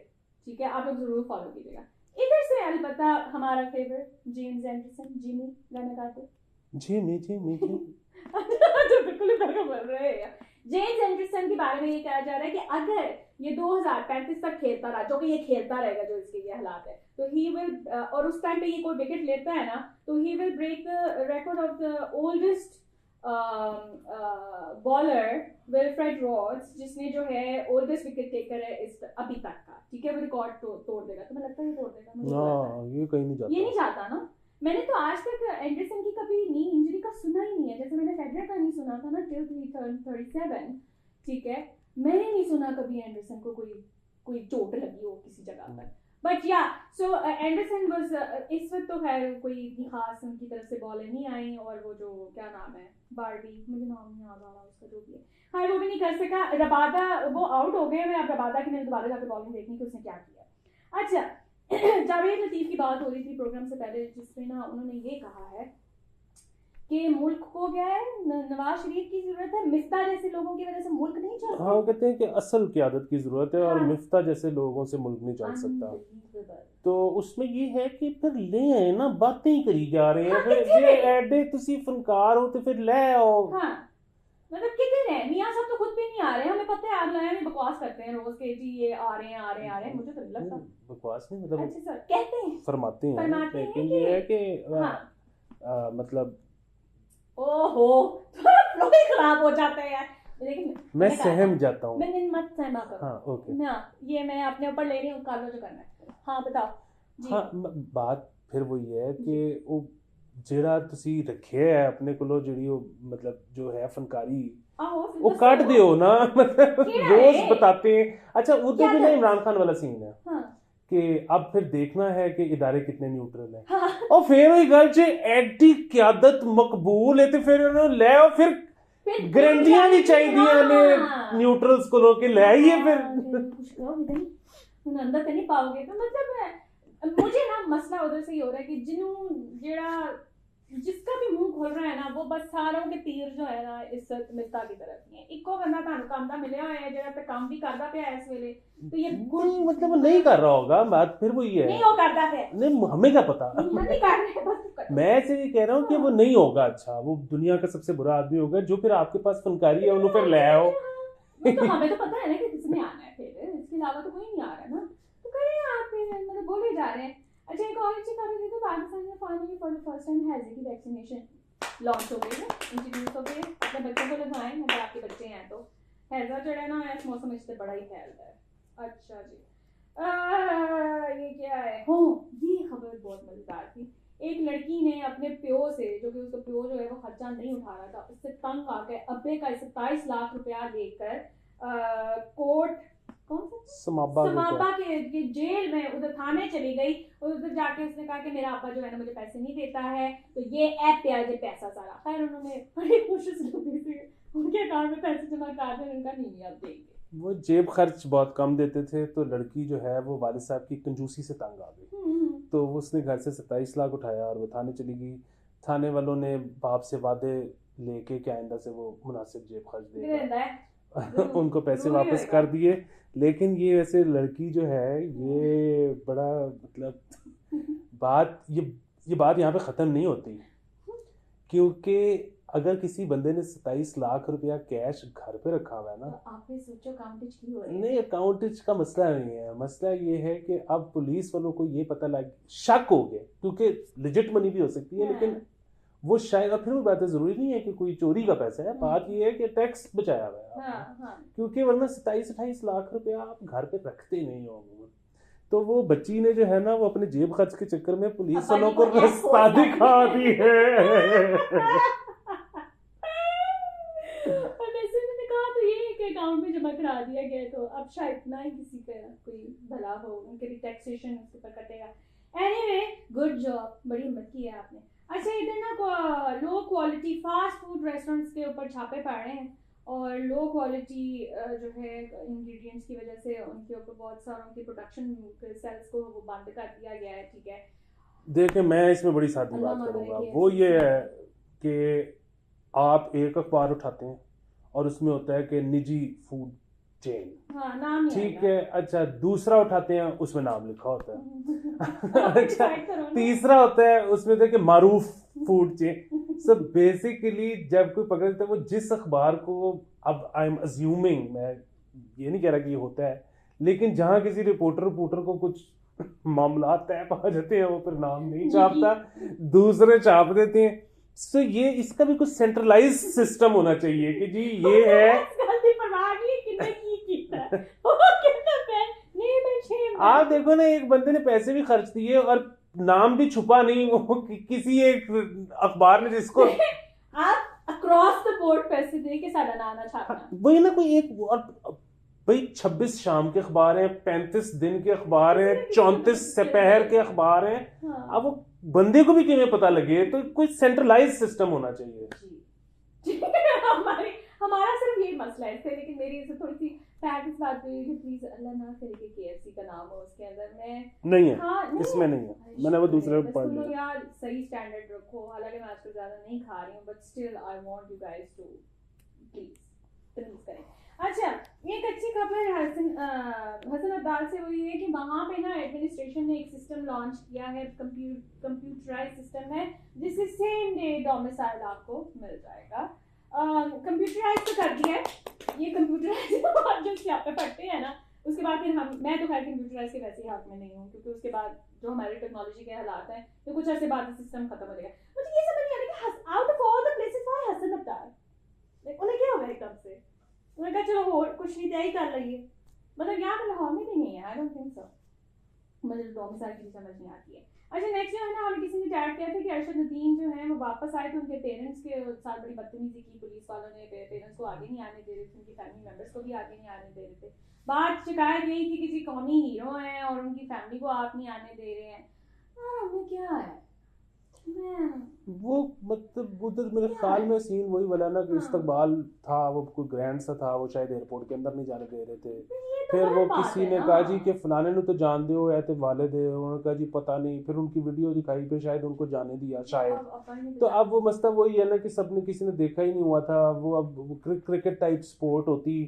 ठीक है, आप लोग जरूर फॉलो कीजिएगा। इधर से अलबत्ता हमारा फेवरेट जेम्स एंडरसन, जिमी गाना गाते जिमी जिमी जिमी तो बिल्कुल ही फर्क पड़ रहा है। जेम्स एंडरसन के बारे में ये कहा जा रहा है कि अगर ये 2035 तक खेलता रहा, जो कि ये खेलता रहेगा जो इसके ये हालात है, तो ही विल, और उस टाइम पे ये कोई विकेट लेता है ना, तो he will break the record of the oldest bowler Wilfred rods, जिसने जो है ओल्डेस्ट विकेट टेकर है इस अभी तक का, ठीक है, वो रिकॉर्ड तोड़ देगा। तो मुझे लगता है ये तोड़ देगा, मुझे लगता है ये कहीं नहीं जाता, ये नहीं जाता ना। मैंने तो आज तक एंडरसन की कभी नी इंजरी का सुना ही नहीं है, जैसे मैंने फेडरर का नहीं सुना था ना टिल 37, ठीक है, मैंने नहीं सुना कभी एंडरसन को कोई चोट लगी हो किसी जगह पर। बट या सो एंडरसन वाज, इस वक्त तो खैर कोई इतनी खास उनकी तरफ से बॉलें नहीं आई, और वो जो क्या नाम है बारबी, मुझे नाम नहीं याद आ रहा उसका, जो भी है, हाँ वो भी नहीं कर सका। रबादा वो आउट हो गए। मैं अब रबादा की मैंने दोबारा जाकर बॉलिंग देखनी कि उसने क्या किया। अच्छा जावेद लतीफ की बात हो रही थी प्रोग्राम से पहले, जिसमें ना उन्होंने ये कहा है कि मुल्क को क्या है, नवाज शरीफ की जरूरत है, मिफ्ता जैसे लोगों की वजह से मुल्क नहीं चलता। हाँ, कहते हैं कि असल क़यादत की जरूरत है, और हाँ। मिफ्ता जैसे लोगों से मुल्क नहीं चल सकता। तो उसमें ये है कि फिर ले आए ना, बातें ही करी जा रहे हैं, हाँ, फिर कितने? जे एडे तुसी फनकार हो तो फिर ले आओ। हाँ, मतलब कितने हैं, मियां साहब तो खुद भी नहीं आ रहे, हमें पता है, आप नया में बकवास करते हैं रोज के जी ये आ रहे हैं, मुझे तो नहीं लगता बकवास नहीं, मतलब अच्छा सर कहते हैं, फरमाते हैं, फरमाते हैं लेकिन कि- ये है कि हाँ। मतलब ओहो फ्लो ही खराब हो जाता है यार, लेकिन मैं सहम जाता हूँ। मैं मत सहमा करो। हाँ, ओके, ना ये मैं अपने ऊपर ले रही हूँ, कर लो जो करना है। हाँ बताओ जी। हाँ, बात फिर वही है कि वो ਜਿਹੜਾ ਤੁਸੀਂ ਰੱਖਿਆ ਹੈ ਆਪਣੇ ਕੋਲੋਂ, ਜਿਹੜੀ ਉਹ मतलब जो है फनकारी, आहो वो काट दियो ना, मतलब केड़ा रोज है? बताते हैं। अच्छा उधर क्या भी ना कर- इमरान खान वाला सीन है हाँ कि अब फिर देखना है कि इदारे कितने न्यूट्रल हैं, हाँ और फिर वही गल जे एडी क्यादत मकबूल है, तो फिर उन्होंने ले आओ, फिर फिर गारंटियां भी चाहिए ने हाँ। न्यूट्रल्स को लोग के ले आइए फिर। कुछ कहो इधर तुम अंदर तो नहीं पाओगे। तो मतलब मुझे ना मसला उधर से ही हो रहा है कि जिसका भी मुंह खोल रहा है ना, वो बस सारों के तीर जो है ना इस मिफ्ता की तरफ ही है। इको बंदा ਤੁਹਾਨੂੰ ਕੰਮ ਦਾ ਮਿਲਿਆ ਹੋਇਆ ਹੈ ਜਿਹੜਾ ਤੇ ਕੰਮ ਵੀ ਕਰਦਾ ਪਿਆ ਇਸ ਵੇਲੇ, तो ये कोई मतलब वो नहीं कर रहा होगा, बात फिर वही है, नहीं वो करता है, नहीं हमें क्या पता, नहीं कर रहे बस मैं ऐसे ये कह रहा हूँ कि वो नहीं होगा। अच्छा वो दुनिया का सबसे बुरा आदमी होगा जो फिर आपके पास फनकारी है उन्हें फिर ले आओ। तो हमें तो पता है ना कि किसने आना है, फिर इसके अलावा तो कोई नहीं आ रहा ना, तो करें आप मतलब बोले जा रहे हैं। अच्छा एक और चीज कर रही थी, पाकिस्तान में finally for the first time हैजे की वैक्सीनेशन लॉन्च हो गई है, इंट्रोड्यूस हो गई है। अपने बच्चों को लगवाएं अगर आपके बच्चे हैं तो। हैजा जो है ना इस मौसम में इससे बड़ा ही फैलता है। अच्छा जी ये क्या है, हो ये खबर बहुत मजेदार थी। एक लड़की ने अपने प्यो से, जो कि उसका प्यो जो है वो खर्चा नहीं उठा रहा था, उससे तंग आकर अब्बे का 27 लाख रुपया लेकर कोर्ट कौन सा समाबा के जेल में उधर थाने चली गई, और उधर जाके उसने कहा कि मेरा अब्बा जो है ना मुझे पैसे नहीं देता है, तो ये ऐप पे आज पैसा सारा। खैर उन्होंने बड़ी कोशिश की थी, उनके अकाउंट में पैसे जमा कर दें, उनका नहीं अब देंगे। वो जेब खर्च बहुत कम देते थे, तो लड़की जो है वो वालिद साहब की कंजूसी से तंग आ गई, तो उसने घर से 27 लाख उठाया और वो थाने चली गई। थाने वालों ने बाप से वादे लेके कि आइंदा से वो मुनासिब जेब खर्च देगा उनको पैसे वापस कर दिए। लेकिन ये वैसे लड़की जो है ये बड़ा मतलब बात ये बात यहाँ पे ख़त्म नहीं होती, क्योंकि अगर किसी बंदे ने 27 लाख रुपया कैश घर पे रखा हुआ है ना, तो आपने सोचो अकाउंटेज की हो रही है। नहीं अकाउंटेज का मसला नहीं है, मसला ये है कि अब पुलिस वालों को ये पता लग शक हो गया, क्योंकि लिजिट मनी भी हो सकती है, लेकिन वो शायद, और फिर वो बात है जरूरी नहीं है कि कोई चोरी का पैसा है, बात ये है कि टैक्स बचाया हुआ है आपने, क्योंकि वरना 27-28 लाख रुपया आप घर पे रखते नहीं हो। तो वो बच्ची ने जो है ना वो अपने जेब खर्च के चक्कर में पुलिस वालों को रास्ता दिखा दी है। अकाउंट में जमा करा दिया गया, तो अब शायद ना ही किसी का कोई भला हो, उनके भी टैक्सेशन उसके ऊपर कटेगा। एनीवे गुड जॉब, बड़ी हिम्मत की है आपने। अच्छा इधर ना low quality fast food restaurants के ऊपर छापे पड़ रहे हैं, और लो क्वालिटी जो है इंग्रेडिएंट्स की वजह से उनके ऊपर बहुत सारों की प्रोडक्शन सेल्स को वो बंद कर दिया गया है। ठीक है देखिए मैं इसमें बड़ी सादी बात करूँगा, वो ये है कि आप एक अखबार उठाते हैं और उसमें होता है कि निजी फूड चेन, हाँ, नाम ठीक है। अच्छा, दूसरा उठाते हैं, उसमें नाम लिखा होता है। अच्छा, तीसरा होता है उसमें देखिए मारूफ फूड चेन। सो बेसिकली जब कोई पकड़ता है वो जिस अखबार को, अब आई एम अज्यूमिंग, मैं ये नहीं कह रहा कि ये होता है, लेकिन जहां किसी रिपोर्टर को कुछ मामला तय पा जाते हैं, वो फिर नाम नहीं छापता, दूसरे छाप देते हैं। सो ये इसका भी कुछ सेंट्रलाइज सिस्टम होना चाहिए कि जी ये है। आप देखो ना, एक बंदे ने पैसे भी खर्च दिए और नाम भी छुपा नहीं, वो किसी एक अखबार ने जिसको आप अक्रॉस द बोर्ड पैसे दे के सारा नाम ना छापना। वही ना, कोई एक, और भाई 26 शाम के अखबार हैं, 35 दिन के अखबार हैं, 34 दोपहर के अखबार हैं। हाँ। अब वो बंदे को भी किਵੇਂ पता लगे, तो कोई सेंट्रलाइज सिस्टम होना चाहिए। हमारा सिर्फ ये मसला है इससे, लेकिन मेरी इससे थोड़ी सी प्रैक्टिस बात हुई कि प्लीज अल्लाह ना करे कि KFC का नाम हो उसके अंदर। मैं नहीं है, हाँ, नहीं इसमें नहीं है, मैंने वो दूसरे पे पढ़ लिया यार। सही स्टैंडर्ड रखो, हालांकि मैं आजकल ज्यादा नहीं खा रही हूँ, but still I want you guys to please करें। अच्छा, एक अच्छी खबर हसन अब्बास से हुई है कि वहाँ पे ना एडमिनिस्ट्रेशन ने एक सिस्टम लॉन्च किया है, कंप्यूटराइज सिस्टम है, जिससे सेम डे डोमिसाइल आपको मिल जाएगा। कंप्यूटराइज तो कर दिया है, ये कंप्यूटराइज जो यहाँ पे पढ़ते हैं ना, उसके बाद फिर मैं तो खैर कंप्यूटराइज के वैसे ही हाथ में नहीं हूँ, क्योंकि उसके बाद जो हमारे टेक्नोलॉजी के हालात हैं, तो कुछ ऐसे बाद सिस्टम खत्म हो जाएगा। मुझे ये समझ नहीं आ रहा कि out of all the places why Hasan Abbas, उन्हें क्या हो गया एकदम से? उन्होंने कहा चलो हो कुछ नहीं तय कर लइए, मतलब यहाँ पे लाहौर में भी नहीं है, आई डोंट थिंक सो। मुझे डोमिसाइल की समझ नहीं आती है। अच्छा, नेक्स्ट जो है ना, हमें किसी ने टैग किया था कि अरशद नदीम जो है वो वापस आए थे, उनके पेरेंट्स के साथ बड़ी बदतमीजी की, पुलिस वालों ने पेरेंट्स को आगे नहीं आने दे रहे थे, उनकी फैमिली मेंबर्स को भी आगे नहीं आने दे रहे थे। बात शिकायत यही थी कि जी कौमी हीरो हैं और उनकी फैमिली को आप नहीं आने दे रहे हैं। हमें क्या है वो, मतलब उधर मेरे ख्याल में सीन वही वाला ना कि इस्तकबाल था, वो कोई ग्रैंड सा था, वो शायद एयरपोर्ट के अंदर नहीं जाने दे रहे थे। फिर वो किसी ने कहा जी कि फलाने ने तो जान दो या तो वाले दे, उन्होंने कहा जी पता नहीं, फिर उनकी वीडियो दिखाई, फिर शायद उनको जाने दिया शायद। तो अब वो मसला वही है ना कि सबने, किसी ने देखा ही नहीं हुआ था वो, अब क्रिकेट टाइप स्पोर्ट होती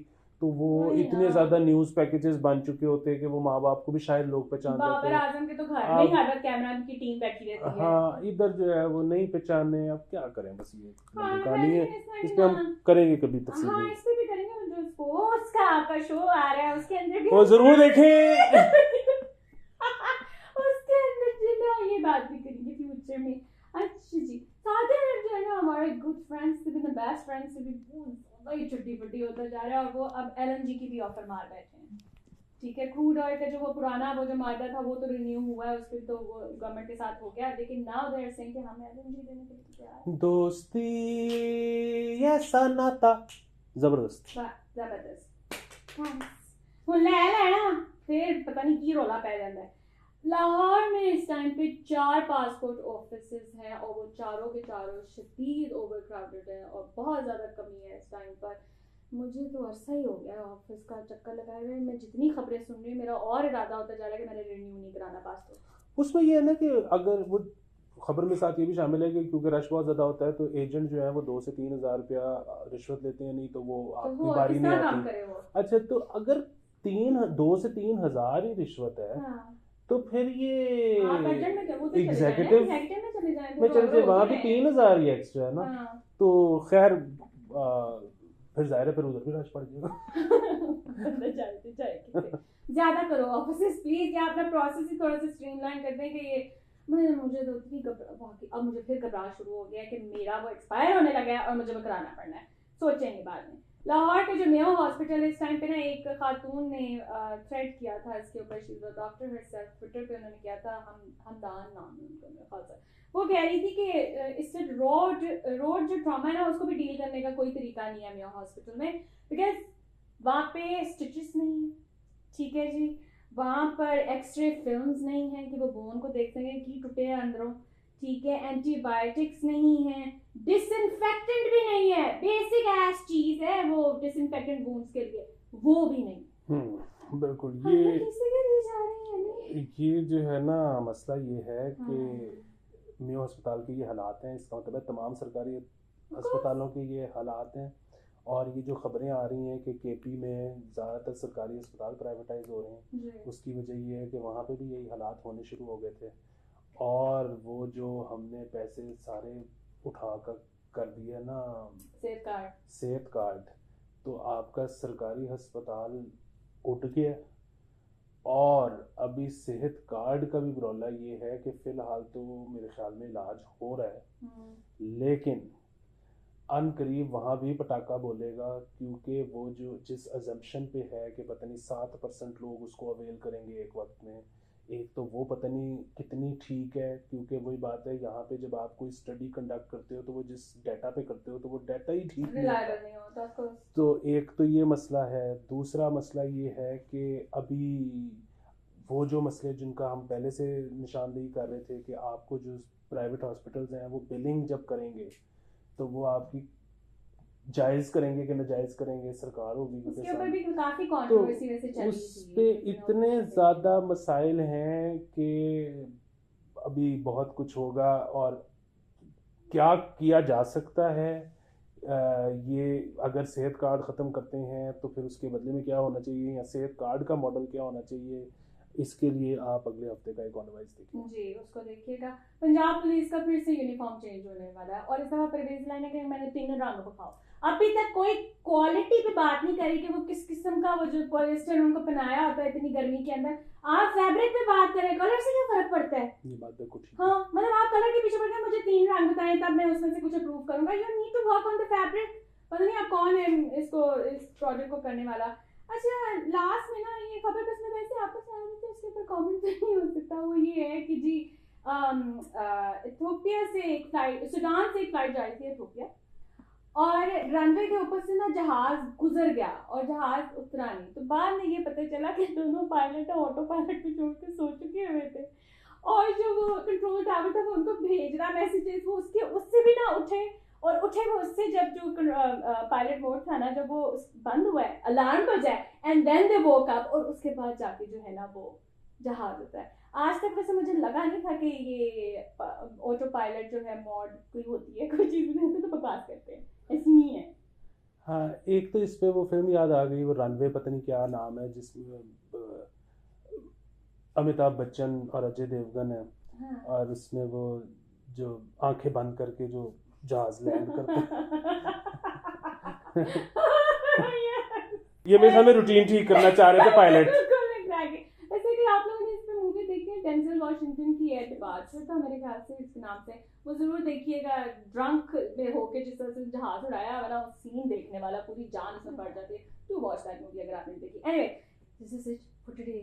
तो वो इतने ज्यादा न्यूज पैकेजेस बन चुके होते कि वो माँ बाप को भी शायद लोग पहचान जाते। बाबर आजम के तो घर में ही हर कैमरा की टीम बैठी रहती है। हाँ, इधर जो है वो नहीं पहचाने, अब क्या करें, बस ये कहानी है, इस पे हम करेंगे कभी तफसील। हाँ, इस पे भी करेंगे, जो स्पोर्ट्स का आपका शो आ रहा है उसके अंदर भी वो जरूर देखें। उसके अंदर जो ना ये बात भी करेंगे फ्यूचर में। अच्छा जी, साथ ही जो है ना हमारे गुड फ्रेंड्स से भी, द बेस्ट फ्रेंड्स से भी वही चुट्टी पुट्टी होता जा रहा है, और वो अब LNG की भी ऑफर मार बैठे हैं। ठीक है, क्रूड ऑयल का जो वो पुराना वो जो मादा था वो तो रिन्यू हुआ है, उसके तो वो गवर्नमेंट के साथ हो गया, लेकिन नाउ दे आर सेइंग कि हम LNG देने के लिए तैयार हैं। दोस्ती ऐसा नाता, जबरदस्त वो ले लेना, फिर पता नहीं की रोला पै जाता है। लाहौर में इस टाइम पे 4 पासपोर्ट ऑफिसेज हैं और वो चारों के चारों शदीद ओवर क्राउडेड है और बहुत ज़्यादा कमी है इस टाइम पर। मुझे तो अरसा ही हो गया ऑफिस का चक्कर लगाए हुए, मैं जितनी खबरें सुन रही हूँ मेरा और इरादा होता जा रहा है कि मैंने रिन्यू नहीं कराना पासपोर्ट। उसमें ये है ना कि अगर वो खबर में साथ ये भी शामिल है कि क्योंकि रश बहुत ज़्यादा होता है तो एजेंट जो है वो 2 से 3 हज़ार रुपया रिश्वत लेते हैं, नहीं तो वो आपकी बारी नहीं आती। अच्छा, तो अगर 2 से 3 हज़ार ही रिश्वत है, तो फिर ये एग्जीक्यूटिव में चले जाए, वहाँ भी 3 हज़ार ही एक्स्ट्रा है ना। तो खैर फिर जाहिर है फिर उधर भी रश पड़ जाएगा। ज्यादा करो ऑफिस प्लीज, या अपना प्रोसेस ही थोड़ा सा स्ट्रीमलाइन कर दें कि ये मुझे तो इतनी अब मुझे फिर घबराहट शुरू हो गया कि मेरा वो एक्सपायर होने लगा है और मुझे वो कराना पड़ना है, सोचेंगे बाद में। लाहौर के जो मेयो हॉस्पिटल है इस टाइम पे ना, एक खातून ने थ्रेड किया था इसके ऊपर, she was doctor herself, Twitter पे उन्होंने किया था, हमदान नाम है उनका खासा, वो कह रही थी कि इससे रोड जो ट्रॉमा है ना उसको भी डील करने का कोई तरीका नहीं है मेयो हॉस्पिटल में, बिकॉज वहाँ पे स्टिचेस नहीं है, ठीक है जी, वहाँ पर एक्सरे फिल्म्स नहीं है कि वो बोन को देख सकें कि टूटे हैं अंदरों, ठीक है, एंटीबायोटिक्स नहीं है, डिसइंफेक्टेंट भी नहीं है, बेसिक एस चीज है वो डिसइंफेक्टेंट वुंड्स के लिए, वो भी नहीं। बिल्कुल, ये जो है ना मसला ये है कि मेयो अस्पताल के ये हालात हैं, इसका मतलब है तमाम सरकारी अस्पतालों के ये हालात हैं। और ये जो खबरें आ रही हैं कि केपी में ज़्यादातर सरकारी अस्पताल प्राइवेटाइज हो रहे हैं, उसकी वजह ये है कि वहाँ पे भी यही हालात होने शुरू हो गए थे। और वो जो हमने पैसे सारे उठा कर दिए ना सेहत कार्ड, तो आपका सरकारी अस्पताल उठ गया। और अभी सेहत कार्ड का भी रौला ये है कि फ़िलहाल तो मेरे ख्याल में इलाज हो रहा है, लेकिन अनकरीब वहाँ भी पटाखा बोलेगा, क्योंकि वो जो जिस अजम्पशन पे है कि पता नहीं 7% लोग उसको अवेल करेंगे एक वक्त में, एक तो वो पता नहीं कितनी ठीक है, क्योंकि वही बात है यहाँ पे जब आप कोई स्टडी कंडक्ट करते हो तो वो जिस डाटा पे करते हो तो वो डाटा ही ठीक नहीं होता। तो एक तो ये मसला है। दूसरा मसला ये है कि अभी वो जो मसले जिनका हम पहले से निशानदेही कर रहे थे कि आपको जो प्राइवेट हॉस्पिटल्स हैं वो बिलिंग जब करेंगे तो वो आपकी जायज़ करेंगे कि नाजायज़ करेंगे, सरकार होगी उसके ऊपर भी काफी कंट्रोवर्सी वैसे चली थी। उस पे इतने ज़्यादा मसाइल हैं कि अभी बहुत कुछ होगा। और क्या किया जा सकता है, ये अगर सेहत कार्ड ख़त्म करते हैं तो फिर उसके बदले में क्या होना चाहिए, या सेहत कार्ड का मॉडल क्या होना चाहिए, इसके लिए आप अगले हफ्ते का एक एडवाइस देखिए जी, उसको देखिएगा। पंजाब पुलिस का फिर से यूनिफॉर्म चेंज होने वाला है और इस दफा परवेज लाइन है कि मैंने 3 रंगों को खाओ। अभी तक कोई क्वालिटी पे बात नहीं करी कि वो किस किस्म का वो जो पॉलिस्टर उनको पहनाया होता है इतनी गर्मी के अंदर। आप फैब्रिक पे बात करें, कलर से क्या फर्क पड़ता है? ये बात बिल्कुल ठीक। हाँ, मतलब आप कलर के पीछे पड़ गए, मुझे 3 रंग बताएं तब मैं उसमें से कुछ अप्रूव करूंगा। You need to work on the fabric. पता नहीं आप कौन है इसको इस प्रोजेक्ट को करने वाला। अच्छा, लास्ट में ना ये खबर बस मैं वैसे आपको सुना रही थी, उसके ऊपर कमेंट नहीं हो सकता। वो ये है कि जी इथियोपिया से एक फ्लाइट, सूडान से एक फ्लाइट जा रही थी इथियोपिया, और रनवे के ऊपर से ना जहाज गुजर गया और जहाज उतरा नहीं। तो बाद में ये पता चला कि दोनों पायलट ऑटो पायलट पे छोड़ के सो चुके हुए थे, और जो वो कंट्रोल टावर था वो उनको भेज रहा मैसेजेस, वो उससे भी ना उठे, और उठे वो उससे जब जो पायलट मोड था ना, जब वो बंद हुआ है, अलार्म बजा है, and then they woke up, और उसके बाद जाके जो है ना वो जहाज होता है। आज तक वैसे मुझे लगा नहीं था कि ये ऑटो पायलट जो है मोड कोई होती है, कोई चीज़ नहीं, तो बकवास करते हैं, ऐसी नहीं है। हाँ, एक तो इस पे वो फिल्म याद आ गई, वो रनवे पता नहीं क्या नाम है, जिसमें अमिताभ बच्चन और अजय देवगन है। हाँ। और उसमें वो जो आंखें बंद करके जो जहाज लैंड करते ये मेरे सामने रूटीन ठीक करना चाह रहे थे पायलट। वैसे कि आप लोगों ने इस पे मूवी देखी है, डेंजल वॉशिंगटन की है, डिपार्चर था मेरे ख्याल से इसके नाम से, वो जरूर देखिएगा। ड्रंक में होके जिस तरह से जहाज उड़ाया वाला सीन देखने वाला, पूरी जान उसमें पड़ जाती है। टू वॉच दैट मूवी अगर आपने देखी। Anyway, this is it for today.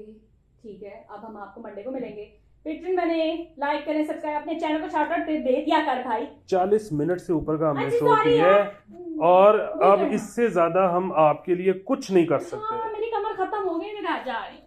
ठीक है, अब हम आपको मंडे को मिलेंगे। पेट्रन बने, लाइक करें, सब्सक्राइब, अपने चैनल को शाउट आउट दे दिया कर भाई। 40 मिनट से ऊपर का हमने शो किया है और अब इससे ज्यादा हम आपके लिए कुछ नहीं कर सकते। मेरी कमर खत्म हो गई, मैं जा रही हूँ।